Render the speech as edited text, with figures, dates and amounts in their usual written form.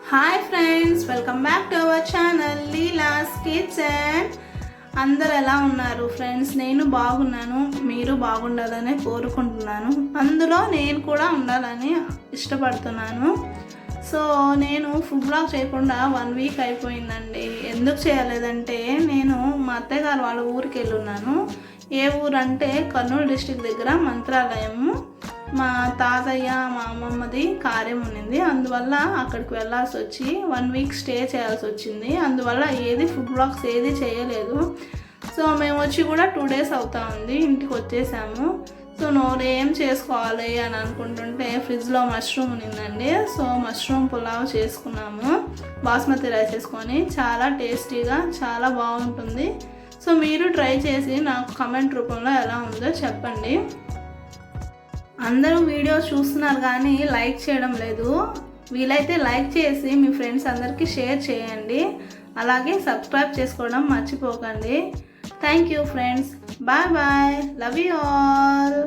Hi friends, welcome back to our channel Leela's kitchen. అందరు ఎలా ఉన్నారు ఫ్రెండ్స్? నేను బాగున్నాను, మీరు బాగుండాలని కోరుకుంటున్నాను. అందులో నేను కూడా ఉండాలని ఇష్టపడుతున్నాను. సో నేను ఫుడ్ బ్లాగ్ చేయకుండా 1 వీక్ అయిపోయిందండి. ఎందుకు చేయలేదంటే నేను మా అత్తయ్య గారు వాళ్ళ ఊరికి వెళ్ళున్నాను. ఏ ఊరు అంటే కర్నూలు డిస్టిక్ దగ్గర మంత్రాలయము. మా తాతయ్య మా అమ్మమ్మది కార్యం ఉన్నింది, అందువల్ల అక్కడికి వెళ్ళాల్సి వచ్చి 1 వీక్ స్టే చేయాల్సి వచ్చింది. అందువల్ల ఏది ఫుడ్ బ్లాగ్స్ ఏది చేయలేదు. సో మేము వచ్చి కూడా 2 డేస్ అవుతా ఉంది, ఇంటికి వచ్చేసాము. సో ఏం చేసుకోవాలి అని అనుకుంటుంటే ఫ్రిడ్జ్లో మష్రూమ్ ఉన్నిందండి. సో మష్రూమ్ పులావ్ చేసుకున్నాము, బాస్మతి రైస్ వేసుకొని. చాలా టేస్టీగా చాలా బాగుంటుంది. సో మీరు ట్రై చేసి నాకు కమెంట్ రూపంలో ఎలా ఉందో చెప్పండి. అందరూ వీడియో చూస్తున్నారు కానీ లైక్ చేయడం లేదు. వీలైతే లైక్ చేసి మీ ఫ్రెండ్స్ అందరికీ షేర్ చేయండి. అలాగే సబ్స్క్రైబ్ చేసుకోవడం మర్చిపోకండి. Thank you friends. Bye bye. Love you all.